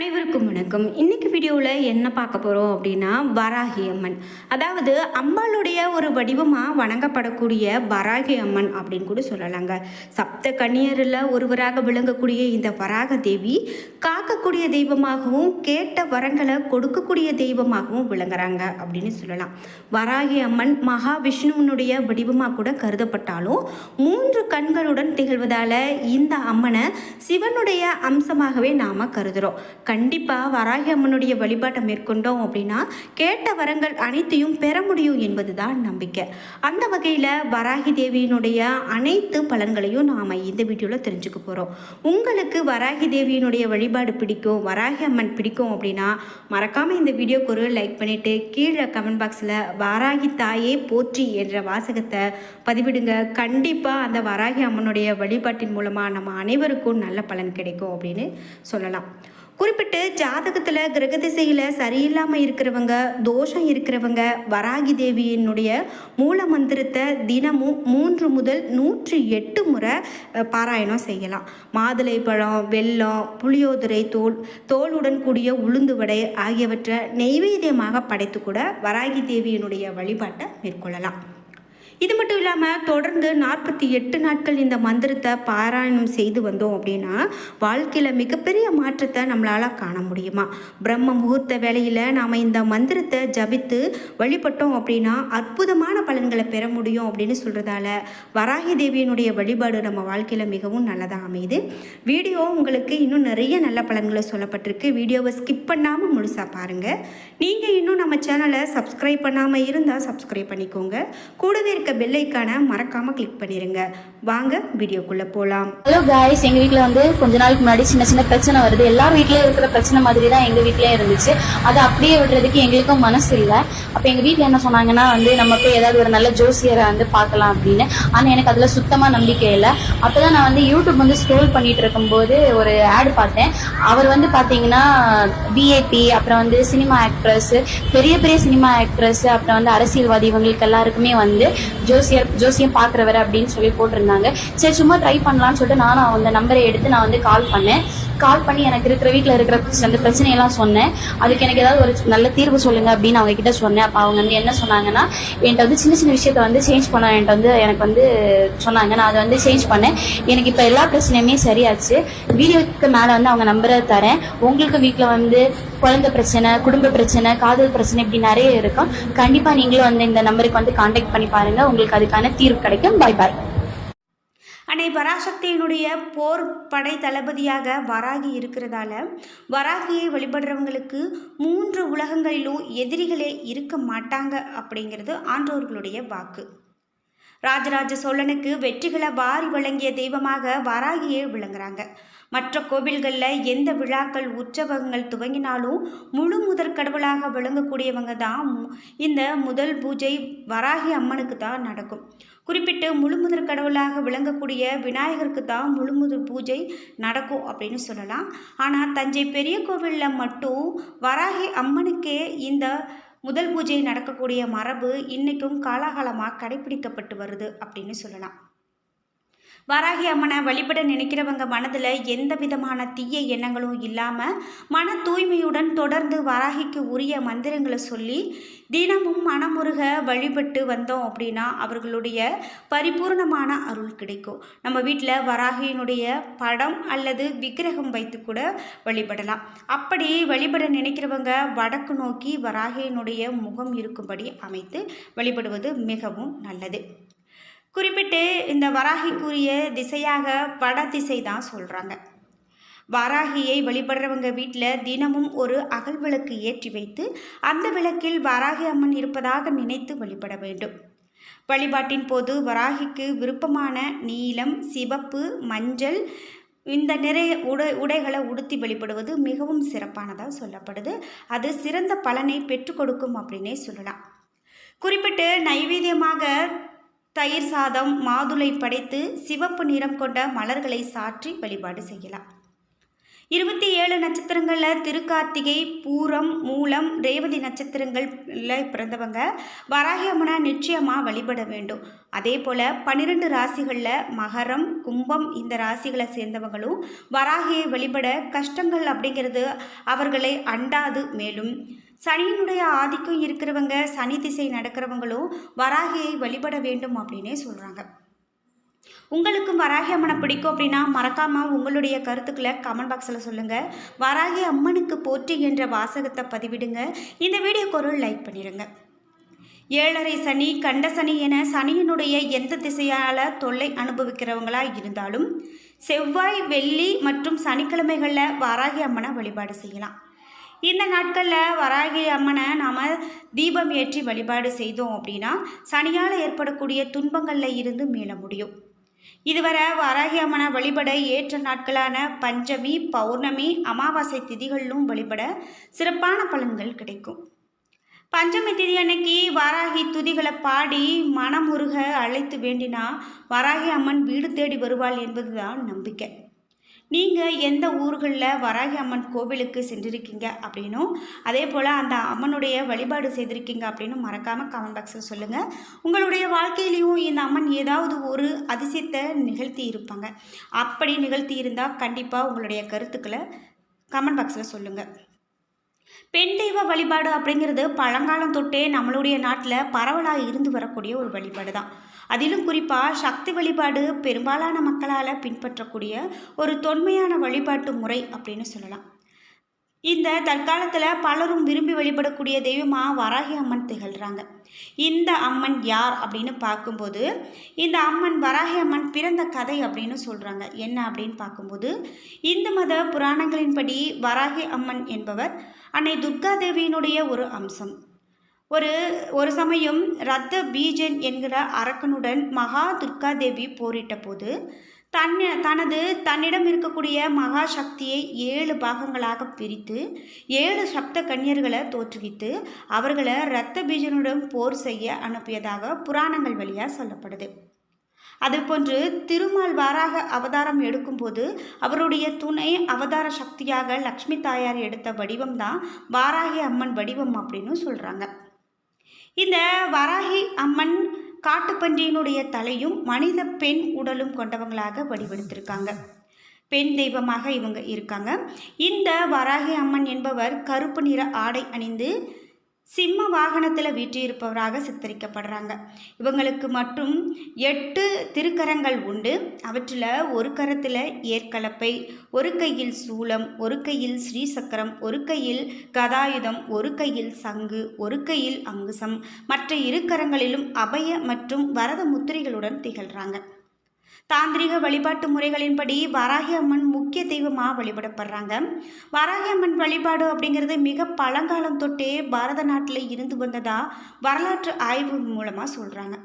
அனைவருக்கும் வணக்கம். இன்னைக்கு வீடியோவில் என்ன பார்க்க போகிறோம் அப்படின்னா வராகி அம்மன். அதாவது அம்பாளுடைய ஒரு வடிவமாக வணங்கப்படக்கூடிய வராகி அம்மன் அப்படின்னு கூட சொல்லலாங்க. சப்த கன்னியரில் ஒருவராக விளங்கக்கூடிய இந்த வராக தேவி காக்கக்கூடிய தெய்வமாகவும் கேட்ட வரங்களை கொடுக்கக்கூடிய தெய்வமாகவும் விளங்குறாங்க அப்படின்னு சொல்லலாம். வராகி அம்மன் மகாவிஷ்ணுவனுடைய வடிவமாக கூட கருதப்பட்டாலும் 3 கண்களுடன் திகழ்வதால் இந்த அம்மனை சிவனுடைய அம்சமாகவே நாம் கருதுகிறோம். கண்டிப்பாக வராகி அம்மனுடைய வழிபாட்டை மேற்கொண்டோம் அப்படின்னா கேட்ட வரங்கள் அனைத்தையும் பெற முடியும் என்பது தான் நம்பிக்கை. அந்த வகையில் வராகி தேவியினுடைய அனைத்து பலன்களையும் நாம் இந்த வீடியோவில் தெரிஞ்சுக்க போகிறோம். உங்களுக்கு வராகி தேவியினுடைய வழிபாடு பிடிக்கும், வராகி அம்மன் பிடிக்கும் அப்படின்னா மறக்காமல் இந்த வீடியோக்கு ஒரு லைக் பண்ணிவிட்டு கீழே கமெண்ட் பாக்ஸில் வராகி தாயே போற்றி என்ற வாசகத்தை பதிவிடுங்க. கண்டிப்பாக அந்த வராகி அம்மனுடைய வழிபாட்டின் மூலமாக நம்ம அனைவருக்கும் நல்ல பலன் கிடைக்கும் அப்படின்னு சொல்லலாம். குறிப்பிட்டு ஜாதகத்தில் கிரக திசையில் சரியில்லாமல் இருக்கிறவங்க, தோஷம் இருக்கிறவங்க வராகி தேவியினுடைய மூல மந்திரத்தை தினமும் 3 முதல் 108 முறை பாராயணம் செய்யலாம். மாதுளை பழம், வெல்லம், புளியோதரை தோலுடன் கூடிய உளுந்து வடை ஆகியவற்றை நெய்வேத்தியமாக படைத்து கூட வராகி தேவியினுடைய வழிபாட்டை மேற்கொள்ளலாம். இது மட்டும் இல்லாமல் தொடர்ந்து 48 நாட்கள் இந்த மந்திரத்தை பாராயணம் செய்து வந்தோம் அப்படின்னா வாழ்க்கையில் மிகப்பெரிய மாற்றத்தை நம்மளால் காண முடியுமா. பிரம்ம முகூர்த்த வேளையில் நாம் இந்த மந்திரத்தை ஜபித்து வழிபட்டோம் அப்படின்னா அற்புதமான பலன்களை பெற முடியும் அப்படின்னு சொல்கிறதால வராகி தேவியினுடைய வழிபாடு நம்ம வாழ்க்கையில் மிகவும் நல்லதாக அமையுது. வீடியோ உங்களுக்கு இன்னும் நிறைய நல்ல பலன்களை சொல்லப்பட்டிருக்கு. வீடியோவை ஸ்கிப் பண்ணாமல் முழுசாக பாருங்கள். நீங்கள் இன்னும் நம்ம சேனலை சப்ஸ்கிரைப் பண்ணாமல் இருந்தால் சப்ஸ்கிரைப் பண்ணிக்கோங்க. கூடவே இருக்க பெல் ஐகானை மறக்காம கிளிக் பண்ணிருங்க. வாங்க வீடியோக்குள்ள போலாம். ஹலோ गाइस, எங்க வீட்ல வந்து கொஞ்ச நாளுக்கு முன்னாடி சின்ன பிரச்சனை வருது. எல்லா வீட்லயும் இருக்கிற பிரச்சனை மாதிரி தான் எங்க வீட்லயே இருந்துச்சு. அதை அப்படியே விடுறதுக்கு எங்களுக்கும் மனசு இல்லை. அப்ப எங்க வீட்ல என்ன சொன்னாங்கன்னா நம்ம போய் ஏதாவது ஒரு நல்ல ஜோசியரை பார்க்கலாம் அப்படின்னு. ஆனா எனக்கு அதுல சுத்தமா நம்பிக்கை இல்லை. அப்பதான் நான் யூடியூப் ஸ்க்ரோல் பண்ணிட்டு இருக்கும்போது ஒரு ஆட் பார்த்தேன். அவர் பாத்தீங்கன்னா விஐபி, அப்புறம் சினிமா ஆக்ட்ரஸ், பெரிய பெரிய சினிமா ஆக்ட்ரஸ், அப்புறம் அரசியல்வாதி, இவங்களுக்கு எல்லாருக்குமே ஜோசியம் பாக்குறவர் அப்படின்னு சொல்லி போட்டிருந்தாங்க. சரி, சும்மா ட்ரை பண்ணலாம்னு சொல்லிட்டு நானும் அந்த நம்பரை எடுத்து நான் கால் பண்ணி எனக்கு இருக்கிற வீட்டில் இருக்கிற அந்த பிரச்சனையெல்லாம் சொன்னேன். அதுக்கு எனக்கு ஏதாவது ஒரு நல்ல தீர்வு சொல்லுங்க அப்படின்னு அவங்க கிட்ட சொன்னேன். அப்போ அவங்க என்ன சொன்னாங்கன்னா, என்கிட்ட சின்ன சின்ன விஷயத்த சேஞ்ச் பண்ண எனக்கு சொன்னாங்க. நான் அதை சேஞ்ச் பண்ணேன். எனக்கு இப்போ எல்லா பிரச்சனையுமே சரியாச்சு. வீடியோக்கு மேலே அவங்க நம்பரை தரேன். உங்களுக்கு வீட்டில் குழந்தை பிரச்சனை, குடும்ப பிரச்சனை, காதல் பிரச்சனை, இப்படி நிறைய இருக்கும். கண்டிப்பா நீங்களும் இந்த நம்பருக்கு கான்டாக்ட் பண்ணி பாருங்க. உங்களுக்கு அதுக்கான தீர்வு கிடைக்கும். பாய் பாய். அன்னை பராசக்தியினுடைய போர் படை தளபதியாக வராகி இருக்கிறதால வராகியை வழிபடுறவங்களுக்கு 3 உலகங்களிலும் எதிரிகளே இருக்க மாட்டாங்க அப்படிங்கிறது ஆன்றோர்களுடைய வாக்கு. ராஜராஜ சோழனுக்கு வெற்றிகளை வாரி வழங்கிய தெய்வமாக வராகியே விளங்குறாங்க. மற்ற கோவில்களில் எந்த விழாக்கள் உற்சவங்கள் துவங்கினாலும் முழு முதற் கடவுளாக விளங்கக்கூடியவங்க தான் இந்த முதல் பூஜை வராகி அம்மனுக்கு தான் நடக்கும். குறிப்பிட்டு முழு முதற் கடவுளாக விளங்கக்கூடிய விநாயகருக்கு தான் முழு முதற் பூஜை நடக்கும் அப்படின்னு சொல்லலாம். ஆனால் தஞ்சை பெரிய கோவிலில் மட்டும் வராகி அம்மனுக்கே இந்த முதல் பூஜை நடக்கக்கூடிய மரபு இன்றைக்கும் காலாகாலமாக கடைபிடிக்கப்பட்டு வருது அப்படின்னு சொல்லலாம். வராகி அம்மனை வழிபட நினைக்கிறவங்க மனதில் எந்த விதமான தீய எண்ணங்களும் இல்லாமல் மன தூய்மையுடன் தொடர்ந்து வராகிக்கு உரிய மந்திரங்களை சொல்லி தினமும் மனமுருக வழிபட்டு வந்தோம் அப்படின்னா அவர்களுடைய பரிபூர்ணமான அருள் கிடைக்கும். நம்ம வீட்டில் வராகியினுடைய படம் அல்லது விக்கிரகம் வைத்து கூட வழிபடலாம். அப்படி வழிபட நினைக்கிறவங்க வடக்கு நோக்கி வராகியினுடைய முகம் இருக்கும்படி அமைத்து வழிபடுவது மிகவும் நல்லது. குறிப்பிட்டு இந்த வராகிக்குரிய திசையாக வட திசை தான் சொல்கிறாங்க. வராகியை வழிபடுறவங்க வீட்டில் தினமும் ஒரு அகல் விளக்கு ஏற்றி வைத்து அந்த விளக்கில் வராகி அம்மன் இருப்பதாக நினைத்து வழிபட வேண்டும். வழிபாட்டின் போது வராகிக்கு விருப்பமான நீலம், சிவப்பு, மஞ்சள் இந்த நிறைய உடைகளை உடுத்தி வழிபடுவது மிகவும் சிறப்பானதாக சொல்லப்படுது. அது சிறந்த பலனை பெற்றுக் கொடுக்கும் அப்படின்னே சொல்லலாம். குறிப்பிட்டு நைவேத்தியமாக தயிர் சாதம், மாதுளை படைத்து சிவப்பு நிறம் கொண்ட மலர்களை சாற்றி வழிபாடு செய்யலாம். 27 நட்சத்திரங்களில் திருக்கார்த்திகை, பூரம், மூலம், ரேவதி நட்சத்திரங்களில் பிறந்தவங்க வராகி அம்மனை நிச்சயமாக வழிபட வேண்டும். அதே போல் 12 ராசிகளில் மகரம், கும்பம் இந்த ராசிகளை சேர்ந்தவங்களும் வராகியை வழிபட கஷ்டங்கள் அப்படிங்கிறது அவர்களை அண்டாது. மேலும் சனியினுடைய ஆதிக்கம் இருக்கிறவங்க, சனி திசை நடக்கிறவங்களும் வராகியை வழிபட வேண்டும் அப்படின்னே சொல்கிறாங்க. உங்களுக்கும் வராகி அம்மனை பிடிக்கும் அப்படின்னா மறக்காமல் உங்களுடைய கருத்துக்களை கமெண்ட் பாக்ஸில் சொல்லுங்கள். வராகி அம்மனுக்கு போற்றி என்ற வாசகத்தை பதிவிடுங்க. இந்த வீடியோக்கு ஒரு லைக் பண்ணிடுங்க. 7.5 சனி, கண்ட சனி என சனியினுடைய எந்த திசையால் தொல்லை அனுபவிக்கிறவங்களா இருந்தாலும் செவ்வாய், வெள்ளி மற்றும் சனிக்கிழமைகளில் வராகி அம்மனை வழிபாடு செய்யலாம். இந்த நாட்களில் வராகி அம்மனை நாம் தீபம் ஏற்றி வழிபாடு செய்தோம் அப்படின்னா சனியால் ஏற்படக்கூடிய துன்பங்களில் இருந்து மீள முடியும். இதுவரை வராகி அம்மனை வழிபட ஏற்ற நாட்களான பஞ்சமி, பௌர்ணமி, அமாவாசை திதிகளிலும் வழிபட சிறப்பான பலன்கள் கிடைக்கும். பஞ்சமி திதி அன்னைக்கு வராகி துதிகளை பாடி மனமுருக அழைத்து வேண்டினா வராகி அம்மன் வீடு தேடி வருவாள் என்பதுதான் நம்பிக்கை. நீங்கள் எந்த ஊர்களில் வராகி அம்மன் கோவிலுக்கு சென்றிருக்கீங்க அப்படின்னும் அதே போல் அந்த அம்மனுடைய வழிபாடு செய்திருக்கீங்க அப்படின்னு மறக்காமல் கமெண்ட் பாக்ஸில் சொல்லுங்கள். உங்களுடைய வாழ்க்கையிலையும் இந்த அம்மன் ஏதாவது ஒரு அதிசயத்தை நிகழ்த்தி இருப்பாங்க. அப்படி நிகழ்த்தி இருந்தால் கண்டிப்பாக உங்களுடைய கருத்துக்களை கமெண்ட் பாக்ஸில் சொல்லுங்கள். பெண் தெய்வ வழிபாடு அப்படிங்கிறது பழங்காலம் தொட்டே நம்மளுடைய நாட்டில் பரவலாக இருந்து வரக்கூடிய ஒரு வழிபாடு தான். அதிலும் குறிப்பாக சக்தி வழிபாடு பெரும்பாலான மக்களால் பின்பற்றக்கூடிய ஒரு தொன்மையான வழிபாட்டு முறை அப்படின்னு சொல்லலாம். இந்த தற்காலத்தில் பலரும் விரும்பி வழிபடக்கூடிய தெய்வமாக வராகி அம்மன் திகழ்கிறாங்க. இந்த அம்மன் யார் அப்படின்னு பார்க்கும்போது இந்த அம்மன் வராகி அம்மன் பிறந்த கதை அப்படின்னு சொல்கிறாங்க. என்ன அப்படின்னு பார்க்கும்போது இந்து மத புராணங்களின்படி வராகி அம்மன் என்பவர் அன்னை துர்கா தேவியினுடைய ஒரு அம்சம். ஒரு சமயம் ரத்த பீஜன் என்கிற அரக்கனுடன் மகா துர்கா தேவி போரிட்ட போது தன்னிடம் இருக்கக்கூடிய மகா சக்தியை 7 பாகங்களாக பிரித்து 7 சப்த கன்னியர்களை தோற்றுவித்து அவர்களை இரத்த பீஜனுடன் போர் செய்ய அனுப்பியதாக புராணங்கள் வழியாக சொல்லப்படுது. அதுபோன்று திருமால் வாராக அவதாரம் எடுக்கும்போது அவருடைய துணை அவதார சக்தியாக லக்ஷ்மி தாயார் எடுத்த வடிவம்தான் வாராகி அம்மன் வடிவம் அப்படின்னு சொல்கிறாங்க. இந்த வராகி அம்மன் காட்டுப்பன்றியினுடைய தலையும் மனித பெண் உடலும் கொண்டவங்களாக வடிவெடுத்திருக்காங்க. பெண் தெய்வமாக இவங்க இருக்காங்க. இந்த வராகி அம்மன் என்பவர் கருப்பு நிற ஆடை அணிந்து சிம்ம வாகனத்தில் வீற்றிருப்பவராக சித்தரிக்கப்படுறாங்க. இவங்களுக்கு மட்டும் 8 திருக்கரங்கள் உண்டு. அவற்றில் ஒரு கரத்தில் ஏற்கலப்பை, ஒரு கையில் சூலம், ஒரு கையில் ஸ்ரீசக்கரம், ஒரு கையில் கதாயுதம், ஒரு கையில் சங்கு, ஒரு கையில் அங்குசம், மற்ற 2 கரங்களிலும் அபய மற்றும் வரத முத்திரைகளுடன் திகழ்கிறாங்க. தாந்திரிக வழிபாட்டு முறைகளின்படி வராகி அம்மன் முக்கிய தெய்வமாக வழிபடப்படுறாங்க. வராகி அம்மன் வழிபாடு அப்படிங்கிறது மிக பழங்காலம் தொட்டே பாரத நாட்டில் இருந்து வந்ததா வரலாற்று ஆய்வு மூலமாக சொல்கிறாங்க.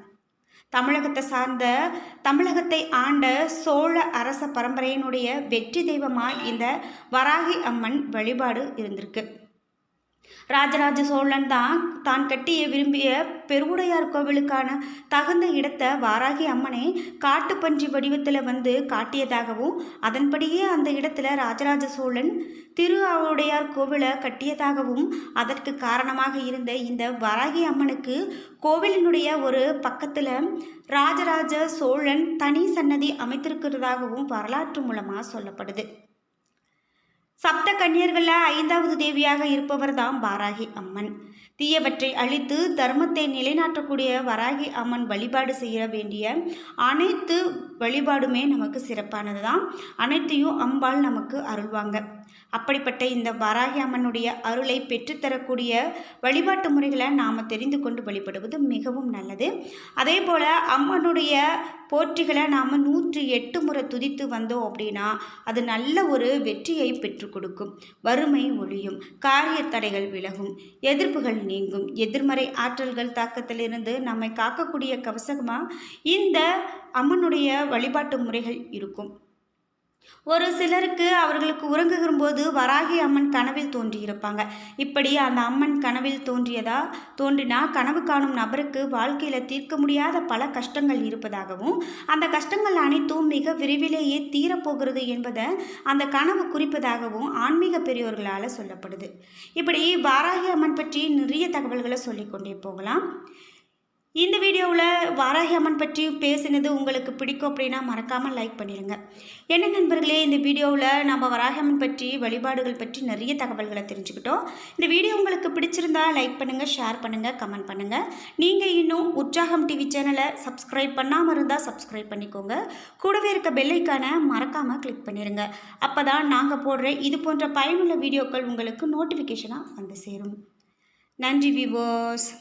தமிழகத்தை ஆண்ட சோழ அரச பரம்பரையினுடைய வெற்றி தெய்வமாக இந்த வராகி அம்மன் வழிபாடு இருந்திருக்கு. ராஜராஜ சோழன் தான் கட்டிய விரும்பிய பெருவுடையார் கோவிலுக்கான தகுந்த இடத்தை வாராகி அம்மனை காட்டுப்பன்றி வடிவத்தில் வந்து காட்டியதாகவும் அதன்படியே அந்த இடத்துல ராஜராஜ சோழன் திருவுடையார் கோவிலை கட்டியதாகவும் அதற்கு காரணமாக இருந்த இந்த வராகி அம்மனுக்கு கோவிலினுடைய ஒரு பக்கத்தில் ராஜராஜ சோழன் தனி சன்னதி அமைத்திருக்கிறதாகவும் வரலாற்று மூலமாக சொல்லப்படுது. சப்த கன்னியர்களில் 5வது தேவியாக இருப்பவர் தான் வராகி அம்மன். தீயவற்றை அழித்து தர்மத்தை நிலைநாட்டக்கூடிய வராகி அம்மன் வழிபாடு செய்ய வேண்டிய அனைத்து வழிபாடுமே நமக்கு சிறப்பானது தான். அனைத்தையும் அம்பாள் நமக்கு அருள்வாங்க. அப்படிப்பட்ட இந்த வராகி அம்மனுடைய அருளை பெற்றுத்தரக்கூடிய வழிபாட்டு முறைகளை நாம் தெரிந்து கொண்டு வழிபடுவது மிகவும் நல்லது. அதே போல் அம்மனுடைய போற்றிகளை நாம் 108 முறை துதித்து வந்தோம் அப்படின்னா அது நல்ல ஒரு வெற்றியை பெற்றுக் கொடுக்கும். வறுமை ஒழியும், காரிய தடைகள் விலகும், எதிர்ப்புகள் நீங்கும், எதிர்மறை ஆற்றல்கள் தாக்கத்திலிருந்து நம்மை காக்கக்கூடிய கவசமாக இந்த அம்மனுடைய வழிபாட்டு முறைகள் இருக்கும். ஒரு சிலருக்கு அவர்களுக்கு உறங்குகிறும்போது வராகி அம்மன் கனவில் தோன்றியிருப்பாங்க. இப்படி அந்த அம்மன் கனவில் தோன்றினா கனவு காணும் நபருக்கு வாழ்க்கையில் தீர்க்க முடியாத பல கஷ்டங்கள் இருப்பதாகவும், அந்த கஷ்டங்கள் அனைத்தும் மிக விரைவிலேயே தீரப்போகிறது என்பதை அந்த கனவு குறிப்பதாகவும் ஆன்மீக பெரியோர்களால் சொல்லப்படுது. இப்படி வாராகி அம்மன் பற்றி நிறைய தகவல்களை சொல்லிக்கொண்டே போகலாம். இந்த வீடியோவில் வாராகி அம்மன் பற்றி பேசினது உங்களுக்கு பிடிக்கும் அப்படின்னா மறக்காமல் லைக் பண்ணிடுங்க. என்ன நண்பர்களே, இந்த வீடியோவில் நம்ம வராகி அம்மன் பற்றி வழிபாடுகள் பற்றி நிறைய தகவல்களை தெரிஞ்சுக்கிட்டோம். இந்த வீடியோ உங்களுக்கு பிடிச்சிருந்தா லைக் பண்ணுங்கள், ஷேர் பண்ணுங்கள், கமெண்ட் பண்ணுங்கள். நீங்கள் இன்னும் உற்சாகம் டிவி சேனலை சப்ஸ்கிரைப் பண்ணாமல் இருந்தால் சப்ஸ்கிரைப் பண்ணிக்கோங்க. கூடவே இருக்க பெல் ஐக்கானை மறக்காமல் கிளிக் பண்ணிடுங்க. அப்போ தான் நாங்கள் போடுற இது போன்ற பயனுள்ள வீடியோக்கள் உங்களுக்கு நோட்டிஃபிகேஷனாக வந்து சேரும். நன்றி வியூவர்ஸ்.